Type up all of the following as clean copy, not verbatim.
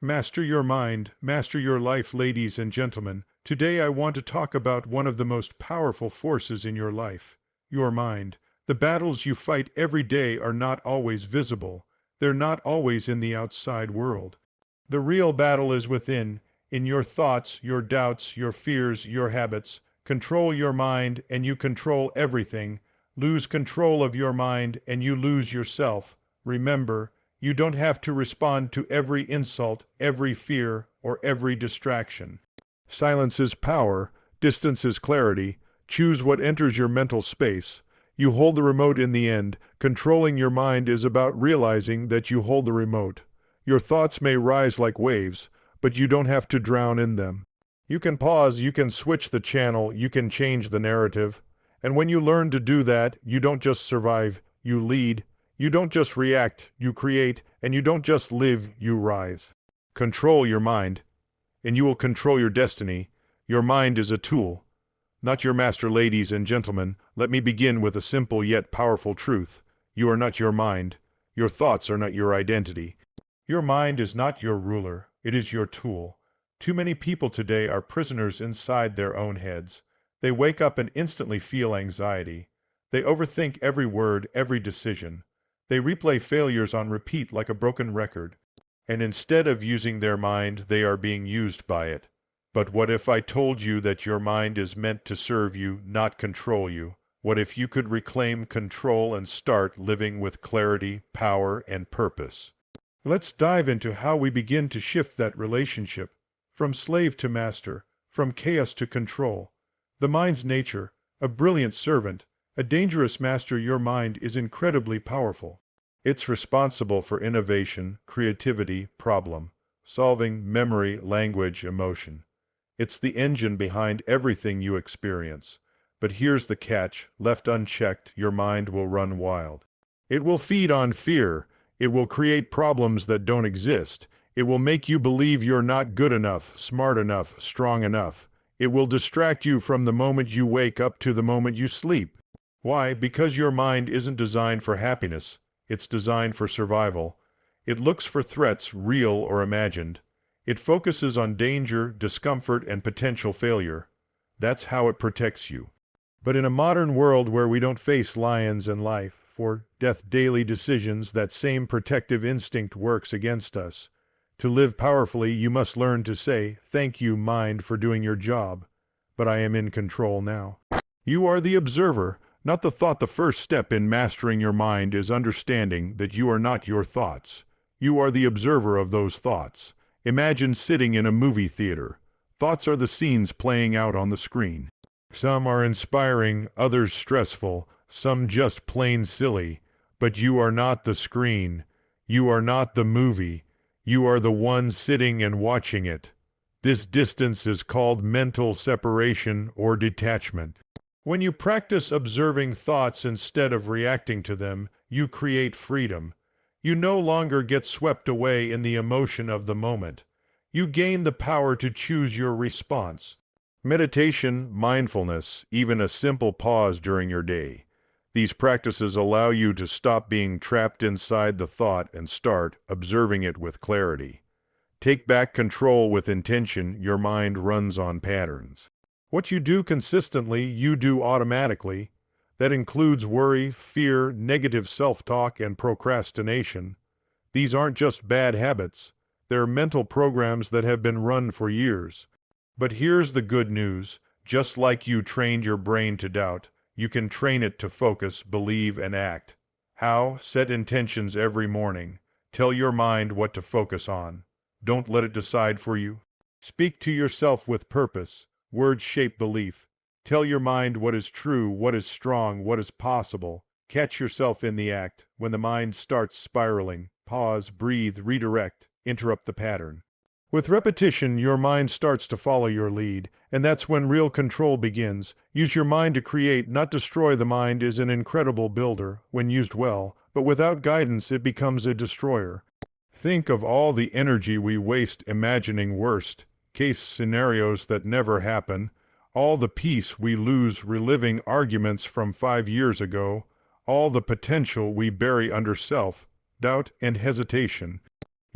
Master your mind, master your life, ladies and gentlemen. Today I want to talk about one of the most powerful forces in your life, your mind. The battles you fight every day are not always visible. They're not always in the outside world. The real battle is within, in your thoughts, your doubts, your fears, your habits. Control your mind and you control everything. Lose control of your mind and you lose yourself. Remember, you don't have to respond to every insult, every fear, or every distraction. Silence is power, distance is clarity. Choose what enters your mental space. You hold the remote in the end. Controlling your mind is about realizing that you hold the remote. Your thoughts may rise like waves, but you don't have to drown in them. You can pause, you can switch the channel, you can change the narrative. And when you learn to do that, you don't just survive, you lead. You don't just react, you create, and you don't just live, you rise. Control your mind, and you will control your destiny. Your mind is a tool, not your master. Ladies and gentlemen, let me begin with a simple yet powerful truth. You are not your mind. Your thoughts are not your identity. Your mind is not your ruler, it is your tool. Too many people today are prisoners inside their own heads. They wake up and instantly feel anxiety. They overthink every word, every decision. They replay failures on repeat like a broken record. And instead of using their mind, they are being used by it. But what if I told you that your mind is meant to serve you, not control you? What if you could reclaim control and start living with clarity, power, and purpose? Let's dive into how we begin to shift that relationship, from slave to master, from chaos to control. The mind's nature, a brilliant servant, a dangerous master. Your mind is incredibly powerful. It's responsible for innovation, creativity, problem solving, memory, language, emotion. It's the engine behind everything you experience. But here's the catch: left unchecked, your mind will run wild. It will feed on fear. It will create problems that don't exist. It will make you believe you're not good enough, smart enough, strong enough. It will distract you from the moment you wake up to the moment you sleep. Why? Because your mind isn't designed for happiness. It's designed for survival. It looks for threats, real or imagined. It focuses on danger, discomfort, and potential failure. That's how it protects you. But in a modern world where we don't face lions and life, for death daily decisions, that same protective instinct works against us. To live powerfully, you must learn to say, "Thank you, mind, for doing your job, but I am in control now." You are the observer, not the thought. The first step in mastering your mind is understanding that you are not your thoughts. You are the observer of those thoughts. Imagine sitting in a movie theater. Thoughts are the scenes playing out on the screen. Some are inspiring, others stressful, some just plain silly. But you are not the screen. You are not the movie. You are the one sitting and watching it. This distance is called mental separation or detachment. When you practice observing thoughts instead of reacting to them, you create freedom. You no longer get swept away in the emotion of the moment. You gain the power to choose your response. Meditation, mindfulness, even a simple pause during your day. These practices allow you to stop being trapped inside the thought and start observing it with clarity. Take back control with intention. Your mind runs on patterns. What you do consistently, you do automatically. That includes worry, fear, negative self-talk, and procrastination. These aren't just bad habits. They're mental programs that have been run for years. But here's the good news. Just like you trained your brain to doubt, you can train it to focus, believe, and act. How? Set intentions every morning. Tell your mind what to focus on. Don't let it decide for you. Speak to yourself with purpose. Words shape belief. Tell your mind what is true, what is strong, what is possible. Catch yourself in the act. When the mind starts spiraling, pause, breathe, redirect, interrupt the pattern. With repetition, your mind starts to follow your lead, and that's when real control begins. Use your mind to create, not destroy. The mind is an incredible builder when used well, but without guidance it becomes a destroyer. Think of all the energy we waste imagining worst-case scenarios that never happen, all the peace we lose reliving arguments from 5 years ago, all the potential we bury under self-doubt and hesitation.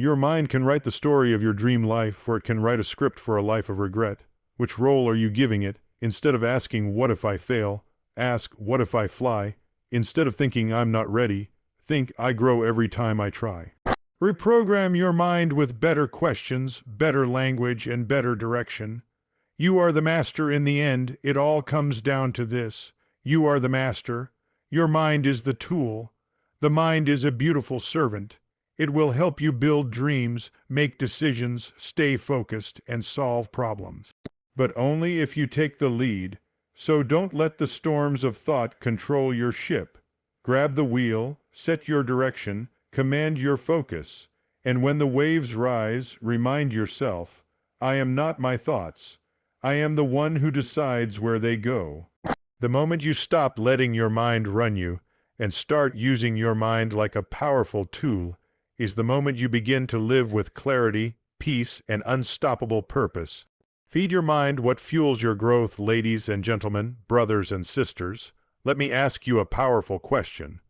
Your mind can write the story of your dream life, or it can write a script for a life of regret. Which role are you giving it? Instead of asking, what if I fail? Ask, what if I fly? Instead of thinking, I'm not ready, think, I grow every time I try. Reprogram your mind with better questions, better language, and better direction. You are the master in the end. It all comes down to this. You are the master. Your mind is the tool. The mind is a beautiful servant. It will help you build dreams, make decisions, stay focused, and solve problems. But only if you take the lead. So don't let the storms of thought control your ship. Grab the wheel, set your direction, command your focus, and when the waves rise, remind yourself, I am not my thoughts. I am the one who decides where they go. The moment you stop letting your mind run you and start using your mind like a powerful tool is the moment you begin to live with clarity, peace, and unstoppable purpose. Feed your mind what fuels your growth, ladies and gentlemen, brothers and sisters. Let me ask you a powerful question.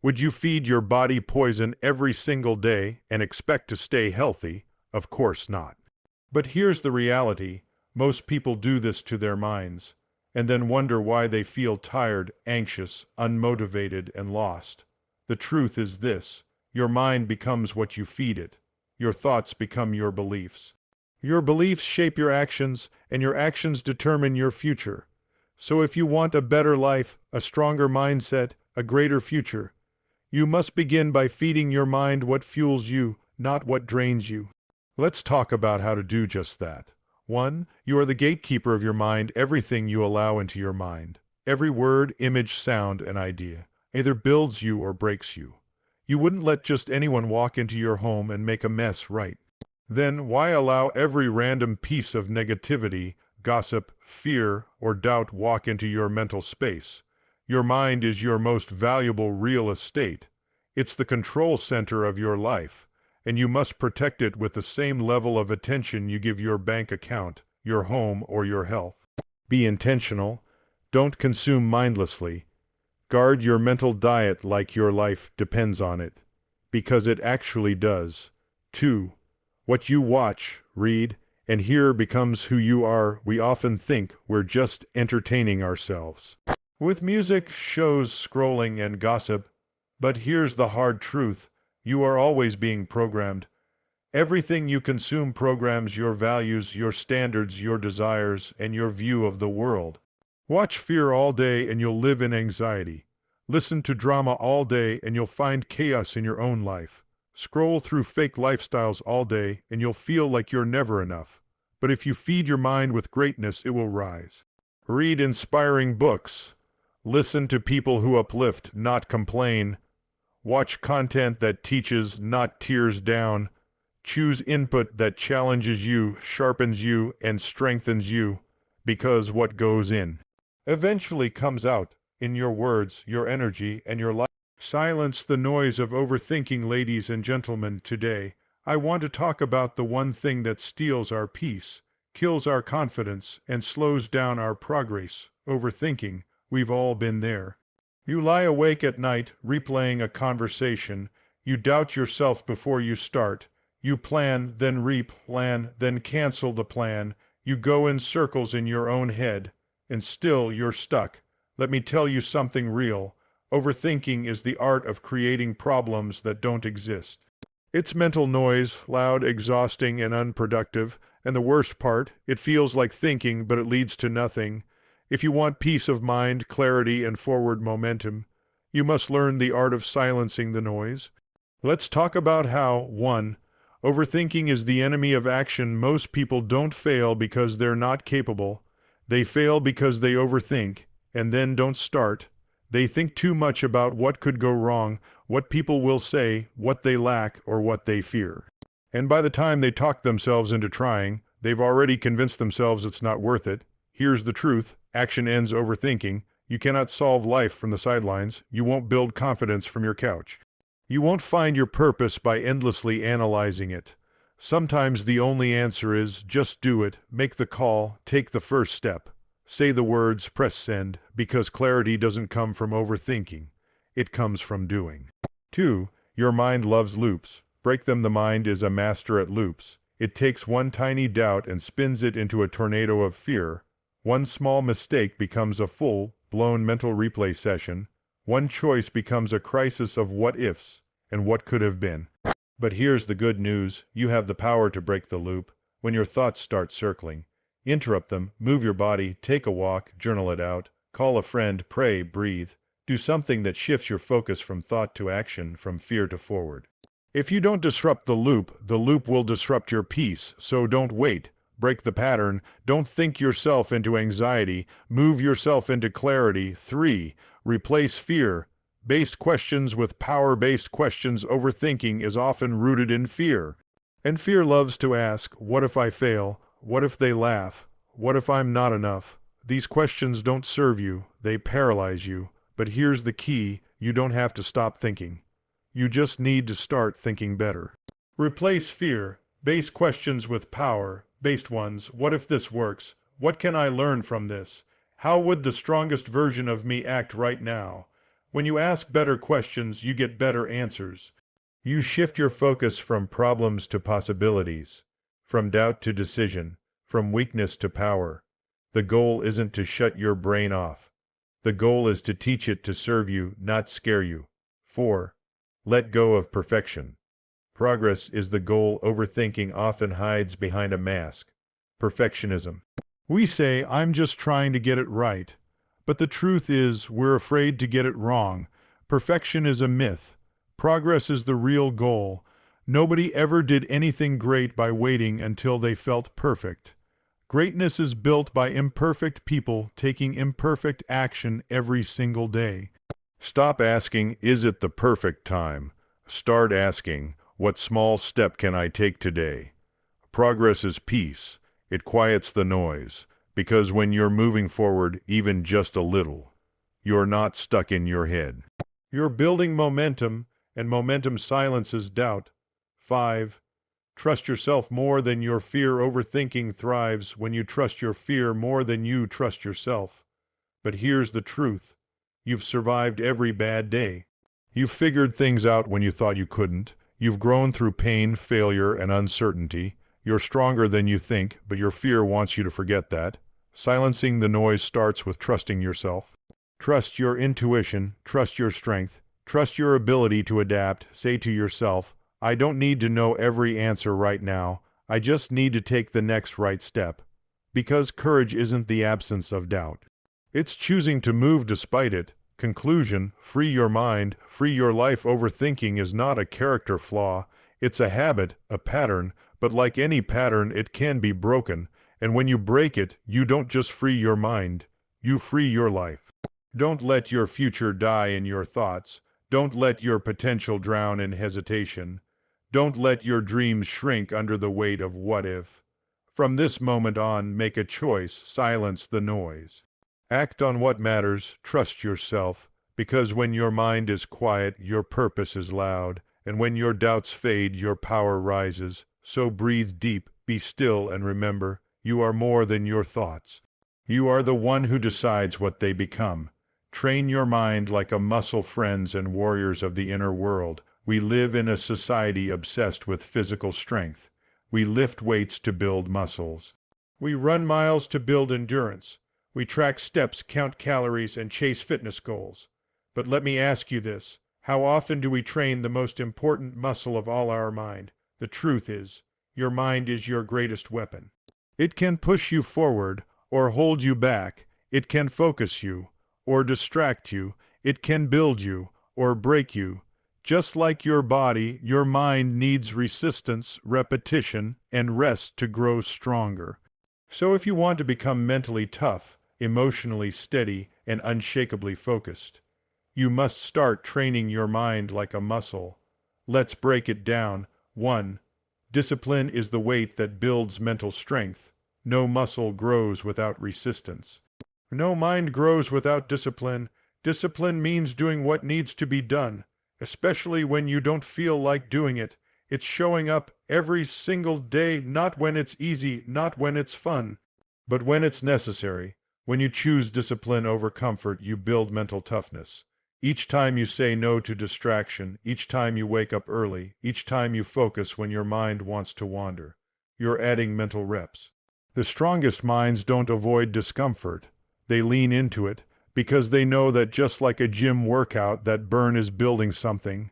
Would you feed your body poison every single day and expect to stay healthy? Of course not. But here's the reality. Most people do this to their minds, and then wonder why they feel tired, anxious, unmotivated, and lost. The truth is this. Your mind becomes what you feed it. Your thoughts become your beliefs. Your beliefs shape your actions, and your actions determine your future. So if you want a better life, a stronger mindset, a greater future, you must begin by feeding your mind what fuels you, not what drains you. Let's talk about how to do just that. 1. You are the gatekeeper of your mind. Everything you allow into your mind, every word, image, sound, and idea, either builds you or breaks you. You wouldn't let just anyone walk into your home and make a mess, right? Then why allow every random piece of negativity, gossip, fear, or doubt walk into your mental space? Your mind is your most valuable real estate. It's the control center of your life, and you must protect it with the same level of attention you give your bank account, your home, or your health. Be intentional. Don't consume mindlessly. Guard your mental diet like your life depends on it, because it actually does. 2. What you watch, read, and hear becomes who you are. We often think we're just entertaining ourselves with music, shows, scrolling, and gossip. But here's the hard truth. You are always being programmed. Everything you consume programs your values, your standards, your desires, and your view of the world. Watch fear all day and you'll live in anxiety. Listen to drama all day and you'll find chaos in your own life. Scroll through fake lifestyles all day and you'll feel like you're never enough. But if you feed your mind with greatness, it will rise. Read inspiring books. Listen to people who uplift, not complain. Watch content that teaches, not tears down. Choose input that challenges you, sharpens you, and strengthens you, because what goes in eventually comes out in your words, your energy, and your life. Silence the noise of overthinking, ladies and gentlemen. Today, I want to talk about the one thing that steals our peace, kills our confidence, and slows down our progress. Overthinking. We've all been there. You lie awake at night, replaying a conversation. You doubt yourself before you start. You plan, then replan, then cancel the plan. You go in circles in your own head, and still you're stuck. Let me tell you something real. Overthinking is the art of creating problems that don't exist. It's mental noise, loud, exhausting, and unproductive. And the worst part, it feels like thinking, but it leads to nothing. If you want peace of mind, clarity, and forward momentum, you must learn the art of silencing the noise. Let's talk about how. 1. Overthinking is the enemy of action. Most people don't fail because they're not capable. They fail because they overthink, and then don't start. They think too much about what could go wrong, what people will say, what they lack, or what they fear. And by the time they talk themselves into trying, they've already convinced themselves it's not worth it. Here's the truth. Action ends overthinking. You cannot solve life from the sidelines. You won't build confidence from your couch. You won't find your purpose by endlessly analyzing it. Sometimes the only answer is just do it, make the call, take the first step. Say the words, press send, because clarity doesn't come from overthinking. It comes from doing. 2. Your mind loves loops. Break them. The mind is a master at loops. It takes one tiny doubt and spins it into a tornado of fear. One small mistake becomes a full-blown mental replay session. One choice becomes a crisis of what-ifs and what could have been. But here's the good news. You have the power to break the loop. When your thoughts start circling, interrupt them, move your body, take a walk, journal it out, call a friend, pray, breathe. Do something that shifts your focus from thought to action, from fear to forward. If you don't disrupt the loop will disrupt your peace. So don't wait. Break the pattern. Don't think yourself into anxiety. Move yourself into clarity. 3. Replace fear-based questions with power-based questions. Overthinking is often rooted in fear. And fear loves to ask, what if I fail? What if they laugh? What if I'm not enough? These questions don't serve you. They paralyze you. But here's the key. You don't have to stop thinking. You just need to start thinking better. Replace fear-based questions with power-based ones. What if this works? What can I learn from this? How would the strongest version of me act right now? When you ask better questions, you get better answers. You shift your focus from problems to possibilities, from doubt to decision, from weakness to power. The goal isn't to shut your brain off. The goal is to teach it to serve you, not scare you. 4. Let go of perfection. Progress is the goal. Overthinking often hides behind a mask. Perfectionism. We say, I'm just trying to get it right. But the truth is, we're afraid to get it wrong. Perfection is a myth. Progress is the real goal. Nobody ever did anything great by waiting until they felt perfect. Greatness is built by imperfect people taking imperfect action every single day. Stop asking, is it the perfect time? Start asking, what small step can I take today? Progress is peace. It quiets the noise. Because when you're moving forward, even just a little, you're not stuck in your head. You're building momentum, and momentum silences doubt. 5. Trust yourself more than your fear. Overthinking thrives when you trust your fear more than you trust yourself. But here's the truth. You've survived every bad day. You've figured things out when you thought you couldn't. You've grown through pain, failure, and uncertainty. You're stronger than you think, but your fear wants you to forget that. Silencing the noise starts with trusting yourself. Trust your intuition, trust your strength, trust your ability to adapt. Say to yourself, I don't need to know every answer right now. I just need to take the next right step. Because courage isn't the absence of doubt. It's choosing to move despite it. Conclusion, free your mind, free your life. Overthinking is not a character flaw. It's a habit, a pattern, but like any pattern, it can be broken. And when you break it, you don't just free your mind, you free your life. Don't let your future die in your thoughts. Don't let your potential drown in hesitation. Don't let your dreams shrink under the weight of what if. From this moment on, make a choice, silence the noise. Act on what matters, trust yourself, because when your mind is quiet, your purpose is loud, and when your doubts fade, your power rises. So breathe deep, be still, and remember, you are more than your thoughts. You are the one who decides what they become. Train your mind like a muscle. Friends and warriors of the inner world. We live in a society obsessed with physical strength. We lift weights to build muscles. We run miles to build endurance. We track steps, count calories, and chase fitness goals. But let me ask you this. How often do we train the most important muscle of all, our mind? The truth is, your mind is your greatest weapon. It can push you forward or hold you back. It can focus you or distract you. It can build you or break you. Just like your body, your mind needs resistance, repetition, and rest to grow stronger. So if you want to become mentally tough, emotionally steady, and unshakably focused, you must start training your mind like a muscle. Let's break it down. 1. Discipline is the weight that builds mental strength. No muscle grows without resistance. No mind grows without discipline. Discipline means doing what needs to be done, especially when you don't feel like doing it. It's showing up every single day, not when it's easy, not when it's fun, but when it's necessary. When you choose discipline over comfort, you build mental toughness. Each time you say no to distraction, each time you wake up early, each time you focus when your mind wants to wander, you're adding mental reps. The strongest minds don't avoid discomfort. They lean into it because they know that just like a gym workout, that burn is building something.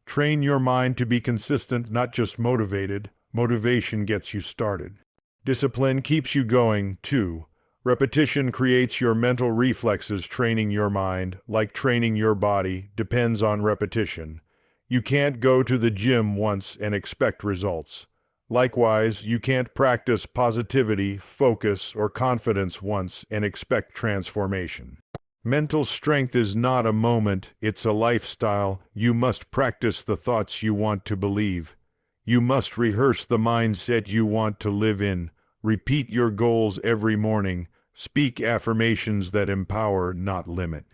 Train your mind to be consistent, not just motivated. Motivation gets you started. Discipline keeps you going, too. Repetition creates your mental reflexes. Training your mind, like training your body, depends on repetition. You can't go to the gym once and expect results. Likewise, you can't practice positivity, focus, or confidence once and expect transformation. Mental strength is not a moment, it's a lifestyle. You must practice the thoughts you want to believe. You must rehearse the mindset you want to live in. Repeat your goals every morning. Speak affirmations that empower, not limit.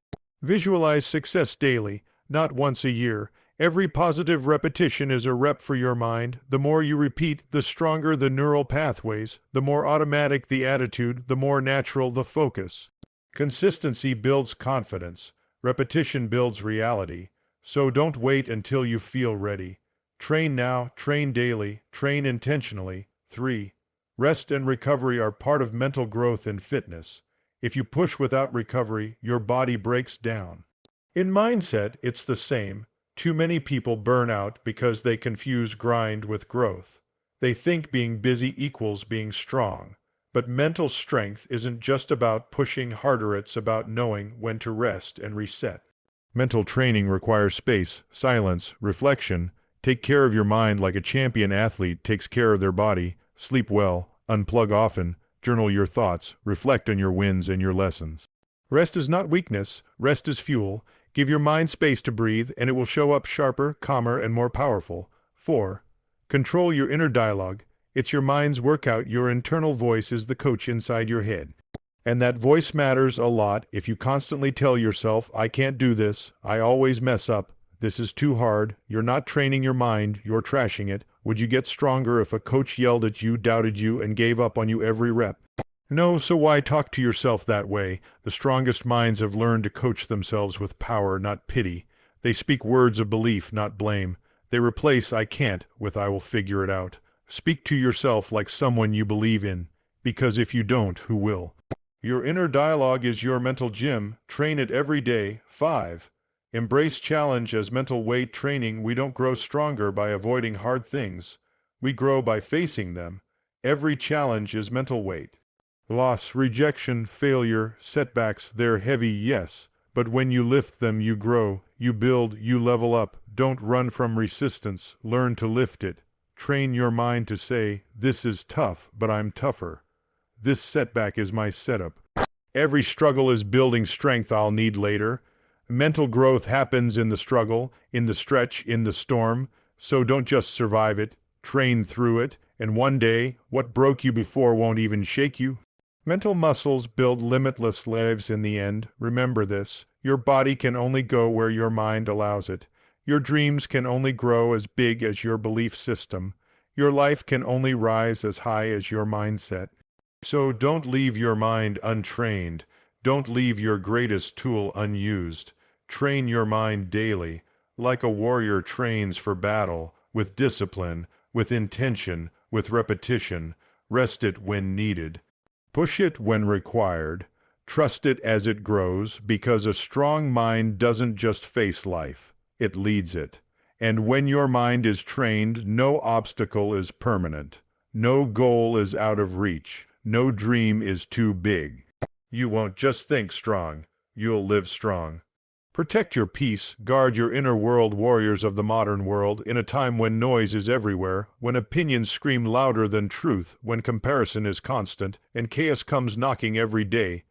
Visualize success daily, not once a year. Every positive repetition is a rep for your mind. The more you repeat, the stronger the neural pathways, the more automatic the attitude, the more natural the focus. Consistency builds confidence. Repetition builds reality. So don't wait until you feel ready. Train now, train daily, train intentionally. 3. Rest and recovery are part of mental growth and fitness. If you push without recovery, your body breaks down. In mindset, it's the same. Too many people burn out because they confuse grind with growth. They think being busy equals being strong. But mental strength isn't just about pushing harder, it's about knowing when to rest and reset. Mental training requires space, silence, reflection. Take care of your mind like a champion athlete takes care of their body. Sleep well, unplug often, journal your thoughts, reflect on your wins and your lessons. Rest is not weakness, rest is fuel. Give your mind space to breathe, and it will show up sharper, calmer, and more powerful. 4. Control your inner dialogue. It's your mind's workout. Your internal voice is the coach inside your head. And that voice matters a lot. If you constantly tell yourself, I can't do this, I always mess up, this is too hard, you're not training your mind, you're trashing it. Would you get stronger if a coach yelled at you, doubted you, and gave up on you every rep? No, so why talk to yourself that way? The strongest minds have learned to coach themselves with power, not pity. They speak words of belief, not blame. They replace I can't with I will figure it out. Speak to yourself like someone you believe in, because if you don't, who will? Your inner dialogue is your mental gym. Train it every day. 5. Embrace challenge as mental weight training. We don't grow stronger by avoiding hard things. We grow by facing them. Every challenge is mental weight. Loss, rejection, failure, setbacks, they're heavy, yes. But when you lift them, you grow, you build, you level up. Don't run from resistance. Learn to lift it. Train your mind to say, this is tough, but I'm tougher. This setback is my setup. Every struggle is building strength I'll need later. Mental growth happens in the struggle, in the stretch, in the storm. So don't just survive it, train through it, and one day, what broke you before won't even shake you. Mental muscles build limitless lives in the end. Remember this, your body can only go where your mind allows it. Your dreams can only grow as big as your belief system. Your life can only rise as high as your mindset. So don't leave your mind untrained. Don't leave your greatest tool unused. Train your mind daily, like a warrior trains for battle, with discipline, with intention, with repetition. Rest it when needed. Push it when required. Trust it as it grows, because a strong mind doesn't just face life, it leads it. And when your mind is trained, no obstacle is permanent. No goal is out of reach. No dream is too big. You won't just think strong, you'll live strong. Protect your peace, guard your inner world, warriors of the modern world, in a time when noise is everywhere, when opinions scream louder than truth, when comparison is constant, and chaos comes knocking every day.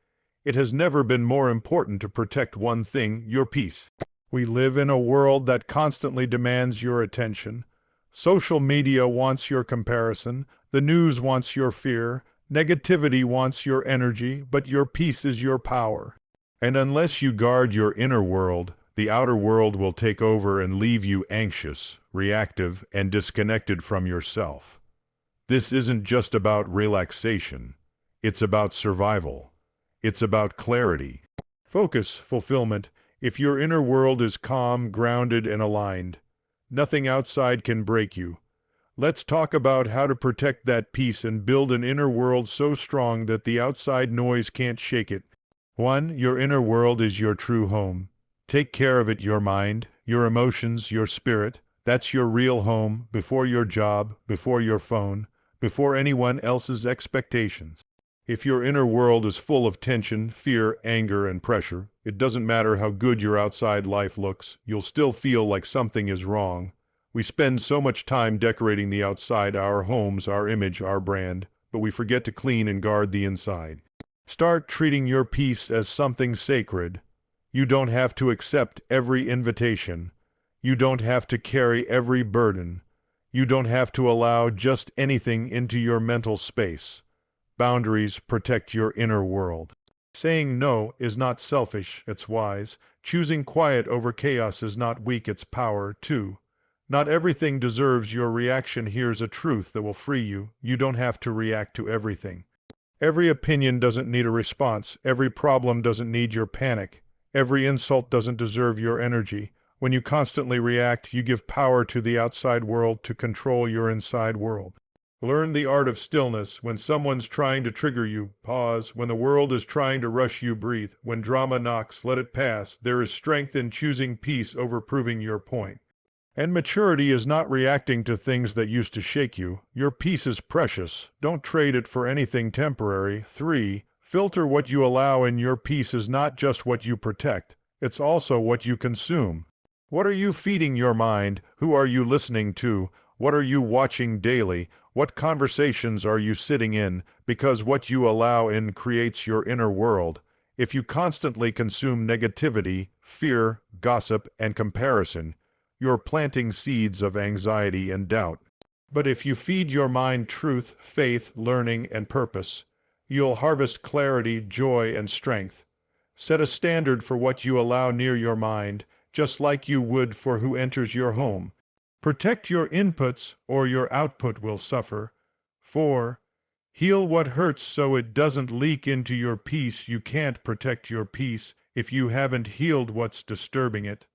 It has never been more important to protect one thing, your peace. We live in a world that constantly demands your attention. Social media wants your comparison, the news wants your fear, negativity wants your energy, but your peace is your power. And unless you guard your inner world, the outer world will take over and leave you anxious, reactive, and disconnected from yourself. This isn't just about relaxation. It's about survival. It's about clarity. Focus, fulfillment. If your inner world is calm, grounded, and aligned, nothing outside can break you. Let's talk about how to protect that peace and build an inner world so strong that the outside noise can't shake it. 1. Your inner world is your true home. Take care of it, your mind, your emotions, your spirit. That's your real home, before your job, before your phone, before anyone else's expectations. If your inner world is full of tension, fear, anger, and pressure, it doesn't matter how good your outside life looks, you'll still feel like something is wrong. We spend so much time decorating the outside, our homes, our image, our brand, but we forget to clean and guard the inside. Start treating your peace as something sacred. You don't have to accept every invitation. You don't have to carry every burden. You don't have to allow just anything into your mental space. Boundaries protect your inner world. Saying no is not selfish, it's wise. Choosing quiet over chaos is not weak, it's power, too. Not everything deserves your reaction. Here's a truth that will free you. You don't have to react to everything. Every opinion doesn't need a response. Every problem doesn't need your panic. Every insult doesn't deserve your energy. When you constantly react, you give power to the outside world to control your inside world. Learn the art of stillness. When someone's trying to trigger you, pause. When the world is trying to rush you, breathe. When drama knocks, let it pass. There is strength in choosing peace over proving your point. And maturity is not reacting to things that used to shake you. Your peace is precious. Don't trade it for anything temporary. 3. Filter what you allow in. Your peace is not just what you protect. It's also what you consume. What are you feeding your mind? Who are you listening to? What are you watching daily? What conversations are you sitting in? Because what you allow in creates your inner world. If you constantly consume negativity, fear, gossip, and comparison, you're planting seeds of anxiety and doubt. But if you feed your mind truth, faith, learning, and purpose, you'll harvest clarity, joy, and strength. Set a standard for what you allow near your mind, just like you would for who enters your home. Protect your inputs or your output will suffer. 4. Heal what hurts so it doesn't leak into your peace. You can't protect your peace if you haven't healed what's disturbing it.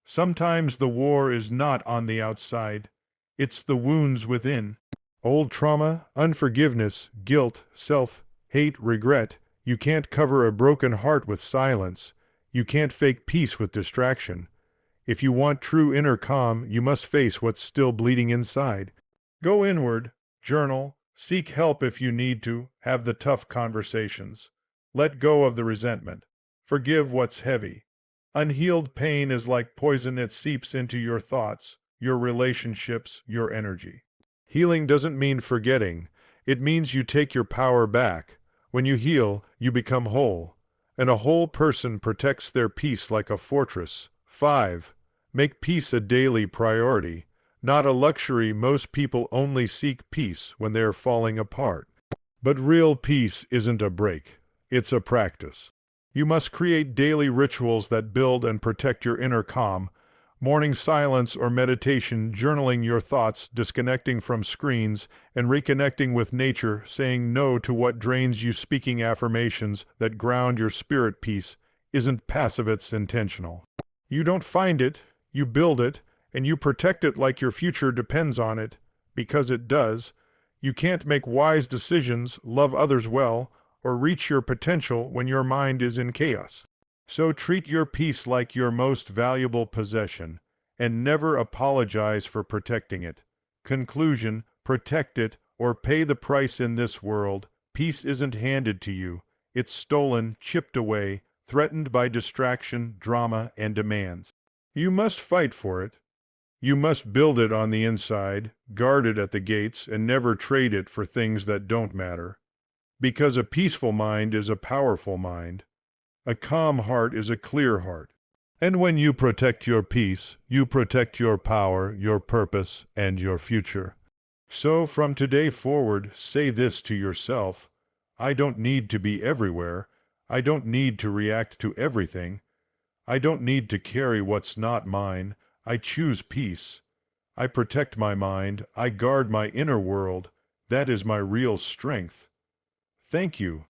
Sometimes the war is not on the outside. It's the wounds within. Old trauma, unforgiveness, guilt, self-hate, regret. You can't cover a broken heart with silence. You can't fake peace with distraction. If you want true inner calm, you must face what's still bleeding inside. Go inward, journal, seek help if you need to, have the tough conversations. Let go of the resentment. Forgive what's heavy. Unhealed pain is like poison. It seeps into your thoughts, your relationships, your energy. Healing doesn't mean forgetting. It means you take your power back. When you heal, you become whole. And a whole person protects their peace like a fortress. 5. Make peace a daily priority, not a luxury. Most people only seek peace when they're falling apart. But real peace isn't a break. It's a practice. You must create daily rituals that build and protect your inner calm. Morning silence or meditation, journaling your thoughts, disconnecting from screens, and reconnecting with nature, saying no to what drains you, speaking affirmations that ground your spirit. Peace isn't passive, it's intentional. You don't find it, you build it, and you protect it like your future depends on it, because it does. You can't make wise decisions, love others well, or reach your potential when your mind is in chaos. So treat your peace like your most valuable possession, and never apologize for protecting it. Conclusion: protect it or pay the price in this world. Peace isn't handed to you. It's stolen, chipped away, threatened by distraction, drama, and demands. You must fight for it. You must build it on the inside, guard it at the gates, and never trade it for things that don't matter. Because a peaceful mind is a powerful mind. A calm heart is a clear heart. And when you protect your peace, you protect your power, your purpose, and your future. So from today forward, say this to yourself: I don't need to be everywhere. I don't need to react to everything. I don't need to carry what's not mine. I choose peace. I protect my mind. I guard my inner world. That is my real strength. Thank you.